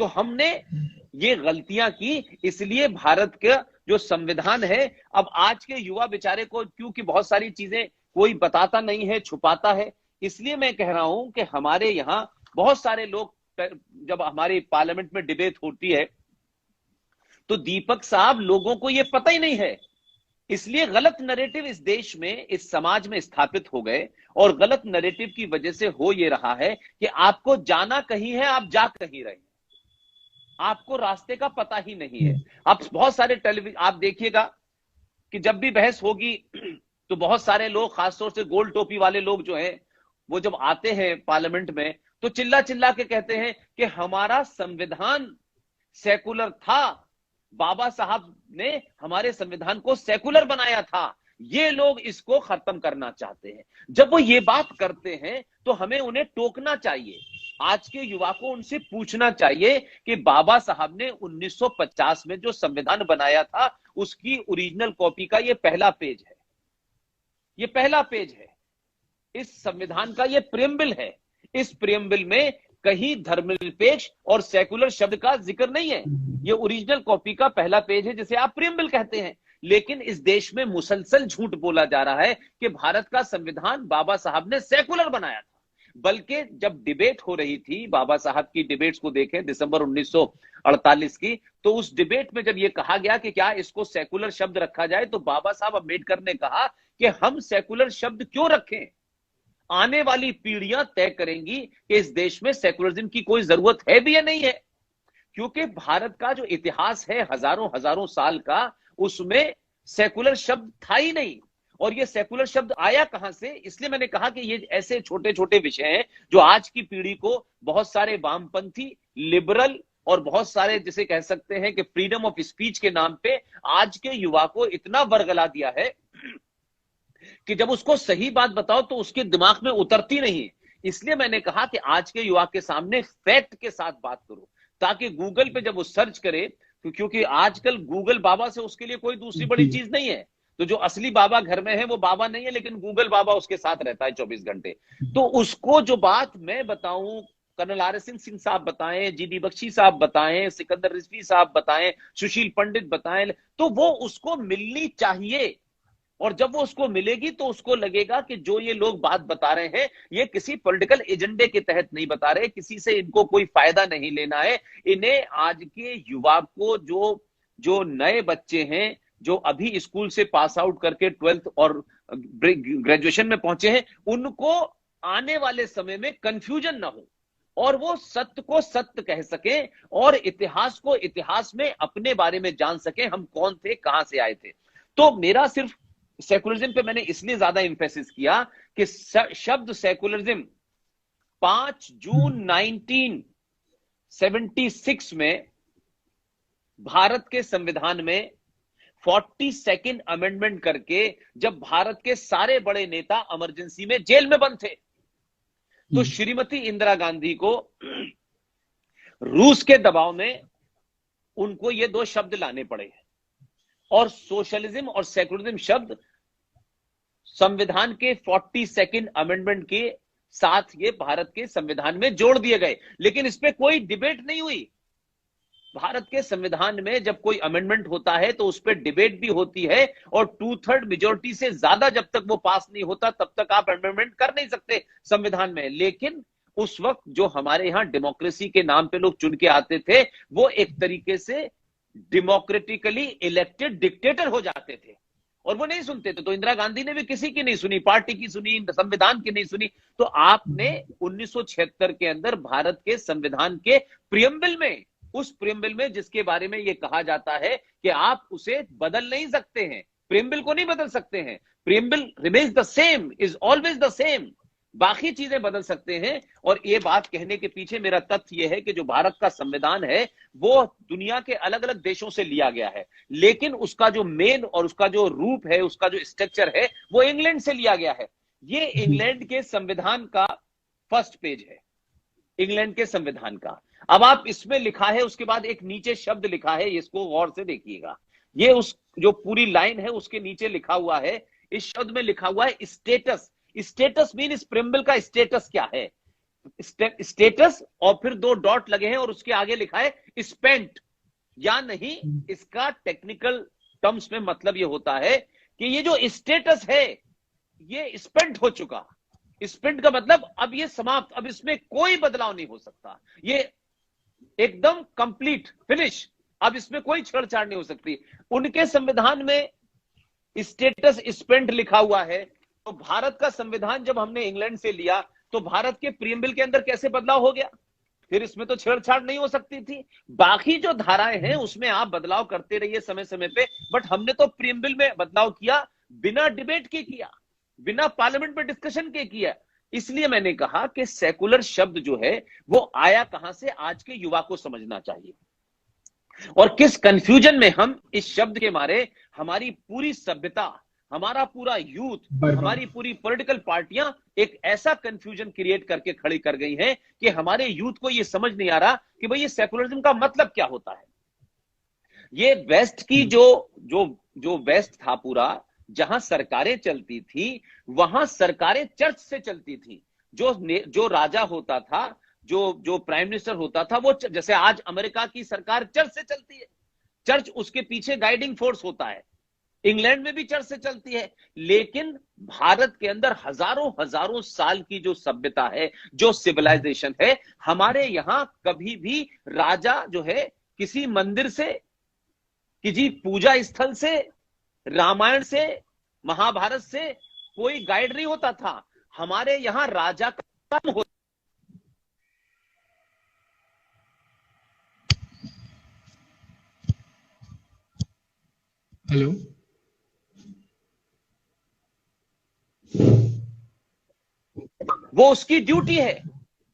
तो हमने ये गलतियां की, इसलिए भारत का जो संविधान है, अब आज के युवा बेचारे को क्योंकि बहुत सारी चीजें कोई बताता नहीं है, छुपाता है, इसलिए मैं कह रहा हूं कि हमारे यहां बहुत सारे लोग, जब हमारी पार्लियामेंट में डिबेट होती है तो दीपक साहब लोगों को यह पता ही नहीं है, इसलिए गलत नैरेटिव इस देश में, इस समाज में स्थापित हो गए, और गलत नैरेटिव की वजह से हो यह रहा है कि आपको जाना कहीं है, आप जा कहीं रहे, आपको रास्ते का पता ही नहीं है। आप बहुत सारे टेलीविजन आप देखिएगा कि जब भी बहस होगी तो बहुत सारे लोग, खासतौर से गोल टोपी वाले लोग जो हैं, वो जब आते हैं पार्लियामेंट में तो चिल्ला चिल्ला के कहते हैं कि हमारा संविधान सेकुलर था, बाबा साहब ने हमारे संविधान को सेकुलर बनाया था, ये लोग इसको खत्म करना चाहते हैं। जब वो ये बात करते हैं तो हमें उन्हें टोकना चाहिए, आज के युवा को उनसे पूछना चाहिए कि बाबा साहब ने 1950 में जो संविधान बनाया था उसकी ओरिजिनल कॉपी का ये पहला पेज है, ये पहला पेज है, इस संविधान का ये प्रियम्बल है, इस प्रियम्बल में कहीं धर्मनिरपेक्ष और सेकुलर शब्द का जिक्र नहीं है, ये ओरिजिनल कॉपी का पहला पेज है जिसे आप प्रियम्बल कहते हैं। लेकिन इस देश में मुसलसल झूठ बोला जा रहा है कि भारत का संविधान बाबा साहब ने सेकुलर बनाया था, बल्कि जब डिबेट हो रही थी, बाबा साहब की डिबेट्स को देखें दिसंबर 1948 की, तो उस डिबेट में जब यह कहा गया कि क्या इसको सेकुलर शब्द रखा जाए, तो बाबा साहब अम्बेडकर ने कहा कि हम सेकुलर शब्द क्यों रखें, आने वाली पीढ़ियां तय करेंगी कि इस देश में सेकुलरिज्म की कोई जरूरत है भी या नहीं है, क्योंकि भारत का जो इतिहास है हजारों हजारों साल का, उसमें सेकुलर शब्द था ही नहीं। और ये सेकुलर शब्द आया कहां से, इसलिए मैंने कहा कि ये ऐसे छोटे छोटे विषय हैं जो आज की पीढ़ी को बहुत सारे वामपंथी, लिबरल और बहुत सारे जिसे कह सकते हैं कि फ्रीडम ऑफ स्पीच के नाम पे आज के युवा को इतना वर्गला दिया है कि जब उसको सही बात बताओ तो उसके दिमाग में उतरती नहीं। इसलिए मैंने कहा कि आज के युवा के सामने फैक्ट के साथ बात करो, ताकि गूगल पे जब वो सर्च करे, तो क्योंकि आजकल गूगल बाबा से उसके लिए कोई दूसरी बड़ी चीज नहीं है, तो जो असली बाबा घर में है वो बाबा नहीं है, लेकिन गूगल बाबा उसके साथ रहता है 24 घंटे। तो उसको जो बात मैं बताऊं, कर्नल आर.एस. सिंह साहब बताएं, जी.डी. बख्शी साहब बताएं, सिकंदर रिजवी साहब बताएं, सुशील पंडित बताएं, तो वो उसको मिलनी चाहिए। और जब वो उसको मिलेगी तो उसको लगेगा कि जो ये लोग बात बता रहे हैं ये किसी पॉलिटिकल एजेंडे के तहत नहीं बता रहे, किसी से इनको कोई फायदा नहीं लेना है। इन्हें आज के युवा को, जो नए बच्चे हैं, जो अभी स्कूल से पास आउट करके 12th और ग्रेजुएशन में पहुंचे हैं, उनको आने वाले समय में कंफ्यूजन ना हो और वो सत्य को सत्य कह सके और इतिहास को इतिहास में अपने बारे में जान सके, हम कौन थे, कहां से आए थे। तो मेरा सिर्फ सेकुलरिज्म पे मैंने इसलिए ज्यादा इंफेसिस किया कि शब्द सेकुलरिज्म 5 जून 1976 में भारत के संविधान में 42nd अमेंडमेंट करके, जब भारत के सारे बड़े नेता इमरजेंसी में जेल में बंद थे, तो श्रीमती इंदिरा गांधी को रूस के दबाव में उनको ये दो शब्द लाने पड़े और सोशलिज्म और सेकुलरिज्म शब्द संविधान के 42nd अमेंडमेंट के साथ ये भारत के संविधान में जोड़ दिए गए। लेकिन इस पे कोई डिबेट नहीं हुई। भारत के संविधान में जब कोई अमेंडमेंट होता है तो उस पर डिबेट भी होती है और 2/3 मेजोरिटी से ज्यादा जब तक वो पास नहीं होता तब तक आप अमेंडमेंट कर नहीं सकते संविधान में। लेकिन उस वक्त जो हमारे यहां डेमोक्रेसी के नाम पे लोग चुन के आते थे, वो एक तरीके से डेमोक्रेटिकली इलेक्टेड डिक्टेटर हो जाते थे और वो नहीं सुनते थे। तो इंदिरा गांधी ने भी किसी की नहीं सुनी, पार्टी की सुनी, संविधान की नहीं सुनी। तो आपने 1976 के अंदर भारत के संविधान के प्रियम्बल में, उस प्रियम्बल में जिसके बारे में यह कहा जाता है कि आप उसे बदल नहीं सकते हैं, प्रियम्बल को नहीं बदल सकते हैं, preamble remains the same, is always the same, बाकी चीजें बदल सकते हैं। और ये बात कहने के पीछे मेरा तथ्य यह है कि जो भारत का संविधान है वो दुनिया के अलग अलग देशों से लिया गया है, लेकिन उसका जो मेन और उसका जो रूप है, उसका जो स्ट्रक्चर है, वो इंग्लैंड से लिया गया है। ये इंग्लैंड के संविधान का फर्स्ट पेज है, इंग्लैंड के संविधान का। अब आप इसमें लिखा है, उसके बाद एक नीचे शब्द लिखा है, इसको गौर से देखिएगा, ये उस जो पूरी लाइन है उसके नीचे लिखा हुआ है, इस शब्द में लिखा हुआ है स्टेटस। स्टेटस मीन इस प्रियम्बल का स्टेटस क्या है। स्टेटस और फिर 2 डॉट लगे हैं और उसके आगे लिखा है स्पेंट या नहीं। इसका टेक्निकल टर्म्स में मतलब ये होता है कि ये जो स्टेटस है ये स्पेंट हो चुका। स्पेंट का मतलब अब ये समाप्त, अब इसमें कोई बदलाव नहीं हो सकता, ये एकदम कंप्लीट फिनिश, अब इसमें कोई छेड़छाड़ नहीं हो सकती। उनके संविधान में स्टेटस स्पेंट लिखा हुआ है, तो भारत का संविधान जब हमने इंग्लैंड से लिया तो भारत के प्रीएम्बल के अंदर कैसे बदलाव हो गया, फिर इसमें तो छेड़छाड़ नहीं हो सकती थी। बाकी जो धाराएं हैं उसमें आप बदलाव करते रहिए समय समय पे, बट हमने तो प्रीएम्बल में बदलाव किया बिना डिबेट के किया, बिना पार्लियामेंट में डिस्कशन के किया। इसलिए मैंने कहा कि सेकुलर शब्द जो है वो आया कहां से, आज के युवा को समझना चाहिए। और किस कंफ्यूजन में हम इस शब्द के मारे हमारी पूरी सभ्यता, हमारा पूरा यूथ, हमारी पूरी पॉलिटिकल पार्टियां एक ऐसा कंफ्यूजन क्रिएट करके खड़ी कर गई हैं कि हमारे यूथ को यह समझ नहीं आ रहा कि भाई ये सेकुलरिज्म का मतलब क्या होता है। ये वेस्ट की जो वेस्ट था पूरा, जहां सरकारें चलती थी वहां सरकारें चर्च से चलती थी। जो राजा होता था, जो प्राइम मिनिस्टर होता था, वो जैसे आज अमेरिका की सरकार चर्च से चलती है, चर्च उसके पीछे गाइडिंग फोर्स होता है। इंग्लैंड में भी चर्च से चलती है, लेकिन भारत के अंदर हजारों हजारों साल की जो सभ्यता है, जो सिविलाइजेशन है, हमारे यहां कभी भी राजा जो है किसी मंदिर से, किसी पूजा स्थल से, रामायण से, महाभारत से कोई गाइड नहीं होता था। हमारे यहां राजा का काम होता। हेलो, वो उसकी ड्यूटी है।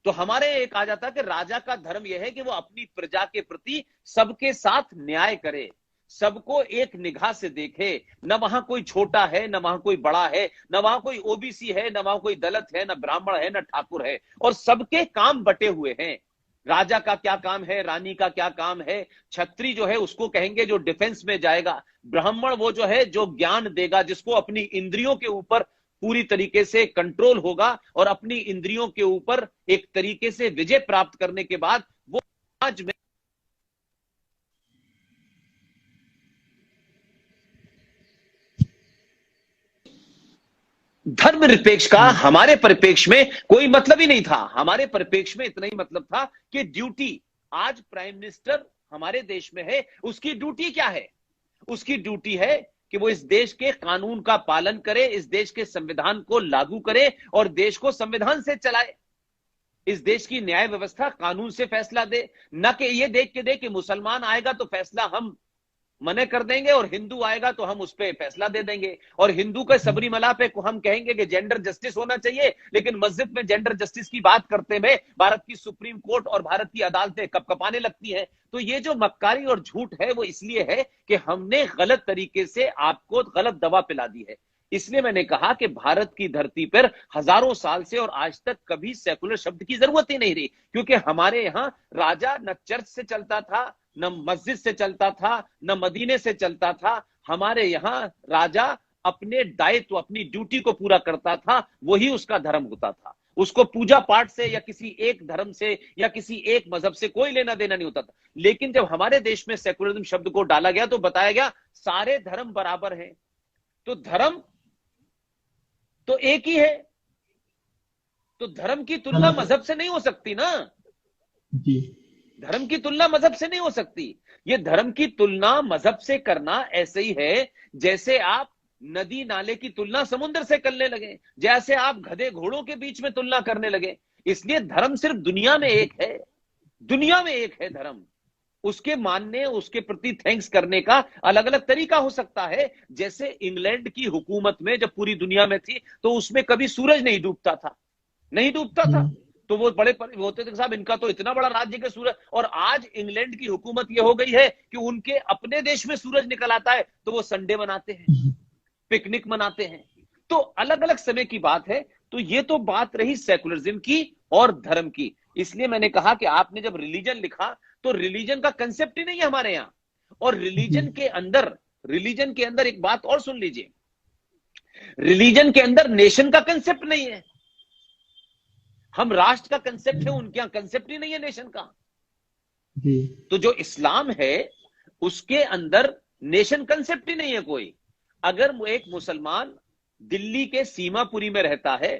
तो हमारे एक आ जाता कि राजा का धर्म यह है कि वो अपनी प्रजा के प्रति सबके साथ न्याय करे, सबको एक निगाह से देखे, न वहां कोई छोटा है, न वहां कोई बड़ा है, न वहां कोई ओबीसी है, न वहां कोई दलित है, न ब्राह्मण है, न ठाकुर है, और सबके काम बटे हुए हैं। राजा का क्या काम है, रानी का क्या काम है, छत्री जो है उसको कहेंगे जो डिफेंस में जाएगा, ब्राह्मण वो जो है जो ज्ञान देगा, जिसको अपनी इंद्रियों के ऊपर पूरी तरीके से कंट्रोल होगा और अपनी इंद्रियों के ऊपर एक तरीके से विजय प्राप्त करने के बाद वो आज में धर्मनिरपेक्ष का हमारे परिप्रेक्ष्य में कोई मतलब ही नहीं था। हमारे परिप्रेक्ष्य में इतना ही मतलब था कि ड्यूटी, आज प्राइम मिनिस्टर हमारे देश में है, उसकी ड्यूटी क्या है? उसकी ड्यूटी है कि वो इस देश के कानून का पालन करे, इस देश के संविधान को लागू करे और देश को संविधान से चलाए। इस देश की न्याय व्यवस्था कानून से फैसला दे, न कि ये देख के दे कि मुसलमान आएगा तो फैसला हम मने कर देंगे और हिंदू आएगा तो हम उस पर फैसला दे देंगे, और हिंदू के सबरीमला पे हम कहेंगे कि जेंडर जस्टिस होना चाहिए, लेकिन मस्जिद में जेंडर जस्टिस की बात करते हुए भारत की सुप्रीम कोर्ट और भारत की अदालतें कपकपाने लगती हैं। तो ये जो मक्कारी और झूठ है वो इसलिए है कि हमने गलत तरीके से आपको गलत दवा पिला दी है। इसलिए मैंने कहा कि भारत की धरती पर हजारों साल से और आज तक कभी सेकुलर शब्द की जरूरत ही नहीं रही, क्योंकि हमारे यहां राजा न चर्च से चलता था, न मस्जिद से चलता था, न मदीने से चलता था। हमारे यहां राजा अपने दायित्व, अपनी ड्यूटी को पूरा करता था, वही उसका धर्म होता था। उसको पूजा पाठ से या किसी एक धर्म से या किसी एक मजहब से कोई लेना देना नहीं होता था। लेकिन जब हमारे देश में सेकुलरिज्म शब्द को डाला गया तो बताया गया सारे धर्म बराबर हैं। तो धर्म तो एक ही है, तो धर्म की तुलना मजहब से नहीं हो सकती ना जी। धर्म की तुलना मजहब से नहीं हो सकती। ये धर्म की तुलना मजहब से करना ऐसे ही है जैसे आप नदी नाले की तुलना समुद्र से करने लगे, जैसे आप गधे घोड़ों के बीच में तुलना करने लगे। इसलिए धर्म सिर्फ दुनिया में एक है, दुनिया में एक है धर्म। उसके मानने, उसके प्रति थैंक्स करने का अलग अलग तरीका हो सकता है। जैसे इंग्लैंड की हुकूमत में जब पूरी दुनिया में थी तो उसमें कभी सूरज नहीं डूबता था, नहीं डूबता था, तो वो बड़े होते थे साहब इनका तो इतना बड़ा राज्य के सूरज। और आज इंग्लैंड की हुकूमत ये हो गई है कि उनके अपने देश में सूरज निकल आता है तो वो संडे मनाते हैं, पिकनिक मनाते हैं। तो अलग अलग समय की बात है। तो ये तो बात रही सेकुलरिज्म की और धर्म की। इसलिए मैंने कहा कि आपने जब रिलीजन लिखा तो रिलीजन का कंसेप्ट ही नहीं है हमारे यहां। और रिलीजन के अंदर एक बात और सुन लीजिए, रिलीजन के अंदर नेशन का कंसेप्ट नहीं है। हम राष्ट्र का कंसेप्ट है, उनके यहां कंसेप्ट ही नहीं है नेशन का। जी। तो जो इस्लाम है उसके अंदर नेशन कंसेप्ट ही नहीं है कोई। अगर एक मुसलमान दिल्ली के सीमापुरी में रहता है,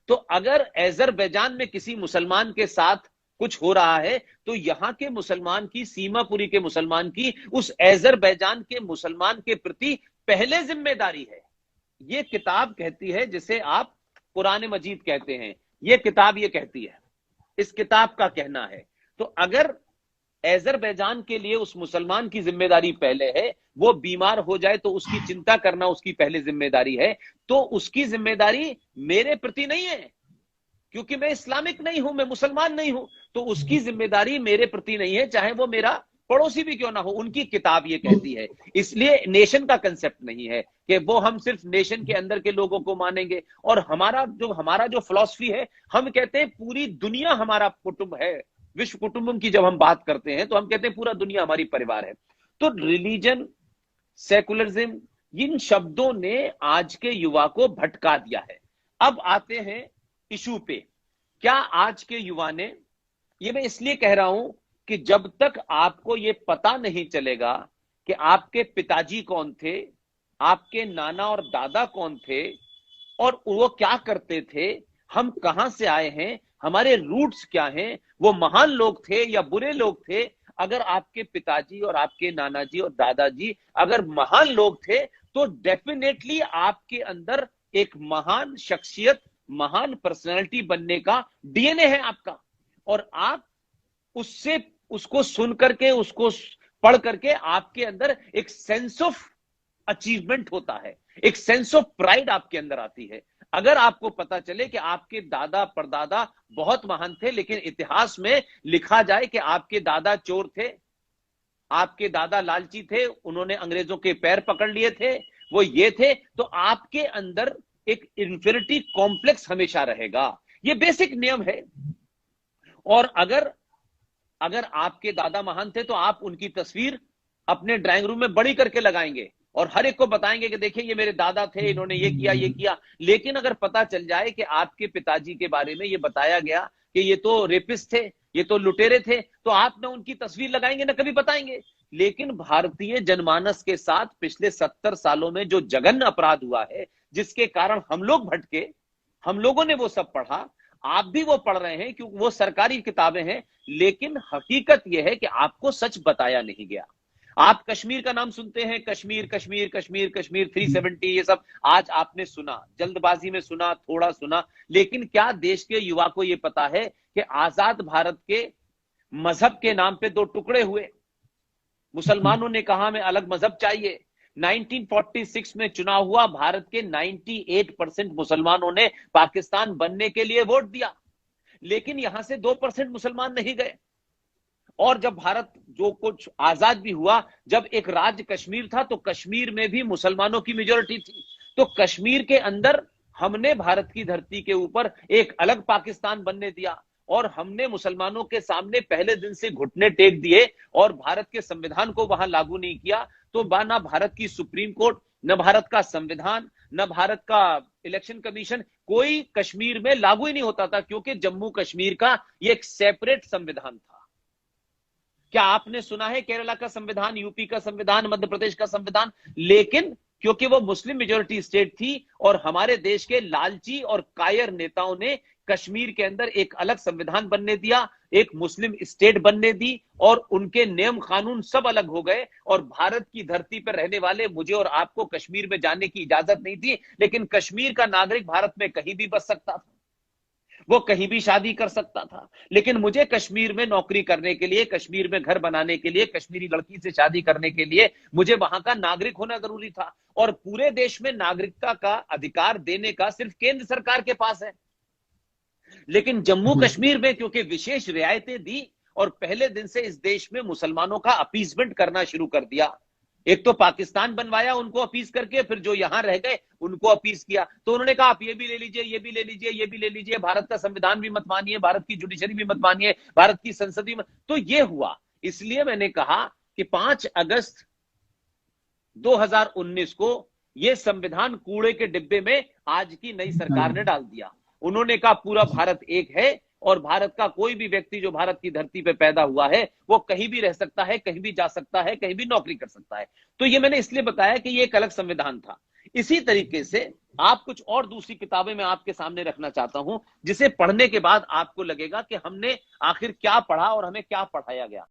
तो अगर अजरबैजान में किसी मुसलमान के साथ कुछ हो रहा है, तो यहां के मुसलमान की, सीमापुरी के मुसलमान की, उस अजरबैजान के मुसलमान के प्रति पहले जिम्मेदारी है। ये किताब कहती है, जिसे आप कुरान मजीद कहते हैं, ये किताब ये कहती है, इस किताब का कहना है। तो अगर अजरबैजान के लिए उस मुसलमान की जिम्मेदारी पहले है, वो बीमार हो जाए तो उसकी चिंता करना उसकी पहले जिम्मेदारी है, तो उसकी जिम्मेदारी मेरे प्रति नहीं है, क्योंकि मैं इस्लामिक नहीं हूं, मैं मुसलमान नहीं हूं, तो उसकी जिम्मेदारी मेरे प्रति नहीं है, चाहे वो मेरा पड़ोसी भी क्यों ना हो। उनकी किताब ये कहती है। इसलिए नेशन का कंसेप्ट नहीं है कि वो हम सिर्फ नेशन के अंदर के लोगों को मानेंगे। और हमारा जो फिलॉसफी है, हम कहते हैं पूरी दुनिया हमारा कुटुंब है। विश्व कुटुंबम की जब हम बात करते हैं तो हम कहते हैं पूरा दुनिया हमारी परिवार है। तो रिलीजन, सेकुलरिज्म, इन शब्दों ने आज के युवा को भटका दिया है। अब आते हैं इशू पे। क्या आज के युवा ने, ये मैं इसलिए कह रहा हूं कि जब तक आपको ये पता नहीं चलेगा कि आपके पिताजी कौन थे, आपके नाना और दादा कौन थे, और वो क्या करते थे, हम कहां से आए हैं, हमारे रूट्स क्या हैं, वो महान लोग थे या बुरे लोग थे, अगर आपके पिताजी और आपके नाना जी और दादाजी अगर महान लोग थे, तो डेफिनेटली आपके अंदर एक महान शख्सियत, महान पर्सनैलिटी बनने का डीएनए है आपका। और आप उसको सुन करके, उसको पढ़ करके आपके अंदर एक सेंस ऑफ अचीवमेंट होता है, एक सेंस ऑफ प्राइड आपके अंदर आती है। अगर आपको पता चले कि आपके दादा परदादा बहुत महान थे, लेकिन इतिहास में लिखा जाए कि आपके दादा चोर थे, आपके दादा लालची थे, उन्होंने अंग्रेजों के पैर पकड़ लिए थे, वो ये थे, तो आपके अंदर एक इंफीरियरिटी कॉम्प्लेक्स हमेशा रहेगा। ये बेसिक नियम है। और अगर आपके दादा महान थे, तो आप उनकी तस्वीर अपने ड्राइंग रूम में बड़ी करके लगाएंगे और हर एक को बताएंगे कि देखिए ये मेरे दादा थे, इन्होंने ये किया ये किया। लेकिन अगर पता चल जाए कि आपके पिताजी के बारे में ये बताया गया कि ये तो रेपिस्ट थे, ये तो लुटेरे थे, तो आप ना उनकी तस्वीर लगाएंगे ना कभी बताएंगे। लेकिन भारतीय जनमानस के साथ पिछले 70 सालों में जो जघन्य अपराध हुआ है, जिसके कारण हम लोग भटके, हम लोगों ने वो सब पढ़ा, आप भी वो पढ़ रहे हैं क्योंकि वो सरकारी किताबें हैं, लेकिन हकीकत यह है कि आपको सच बताया नहीं गया। आप कश्मीर का नाम सुनते हैं, कश्मीर कश्मीर कश्मीर कश्मीर 370, ये सब आज आपने सुना, जल्दबाजी में सुना, थोड़ा सुना। लेकिन क्या देश के युवा को यह पता है कि आजाद भारत के मजहब के नाम पे दो टुकड़े हुए। मुसलमानों ने कहा हमें अलग मजहब चाहिए। 1946 में चुनाव हुआ, भारत के 98% मुसलमानों ने पाकिस्तान बनने के लिए वोट दिया, लेकिन यहां से 2% मुसलमान नहीं गए। और जब भारत जो कुछ आजाद भी हुआ, जब एक राज्य कश्मीर था, तो कश्मीर में भी मुसलमानों की मेजोरिटी थी। तो कश्मीर के अंदर हमने भारत की धरती के ऊपर एक अलग पाकिस्तान बनने दिया, और हमने मुसलमानों के सामने पहले दिन से घुटने टेक दिए और भारत के संविधान को वहां लागू नहीं किया। तो ना भारत की सुप्रीम कोर्ट, न भारत का संविधान, न भारत का इलेक्शन कमीशन, कोई कश्मीर में लागू ही नहीं होता था, क्योंकि जम्मू कश्मीर का ये एक सेपरेट संविधान था। क्या आपने सुना है केरला का संविधान, यूपी का संविधान, मध्य प्रदेश का संविधान? लेकिन क्योंकि वो मुस्लिम मेजोरिटी स्टेट थी और हमारे देश के लालची और कायर नेताओं ने कश्मीर के अंदर एक अलग संविधान बनने दिया, एक मुस्लिम स्टेट बनने दी, और उनके नियम कानून सब अलग हो गए। और भारत की धरती पर रहने वाले मुझे और आपको कश्मीर में जाने की इजाजत नहीं थी, लेकिन कश्मीर का नागरिक भारत में कहीं भी बस सकता था, वो कहीं भी शादी कर सकता था। लेकिन मुझे कश्मीर में नौकरी करने के लिए, कश्मीर में घर बनाने के लिए, कश्मीरी लड़की से शादी करने के लिए मुझे वहां का नागरिक होना जरूरी था। और पूरे देश में नागरिकता का अधिकार देने का सिर्फ केंद्र सरकार के पास है, लेकिन जम्मू कश्मीर में क्योंकि विशेष रियायतें दी और पहले दिन से इस देश में मुसलमानों का अपीसमेंट करना शुरू कर दिया। एक तो पाकिस्तान बनवाया उनको अपीस करके, फिर जो यहां रह गए उनको अपीस किया। तो उन्होंने कहा आप ये भी ले लीजिए, ये भी ले लीजिए, ये भी ले लीजिए, भारत का संविधान भी मत मानिए, भारत की जुडिशरी भी मत मानिए, भारत की संसद भी मत। तो ये हुआ। इसलिए मैंने कहा कि 5 अगस्त 2019 को ये संविधान कूड़े के डिब्बे में आज की नई सरकार ने डाल दिया। उन्होंने कहा पूरा भारत एक है और भारत का कोई भी व्यक्ति जो भारत की धरती पे पैदा हुआ है वो कहीं भी रह सकता है, कहीं भी जा सकता है, कहीं भी नौकरी कर सकता है। तो ये मैंने इसलिए बताया कि ये एक अलग संविधान था। इसी तरीके से आप कुछ और दूसरी किताबें मैं आपके सामने रखना चाहता हूं, जिसे पढ़ने के बाद आपको लगेगा कि हमने आखिर क्या पढ़ा और हमें क्या पढ़ाया गया।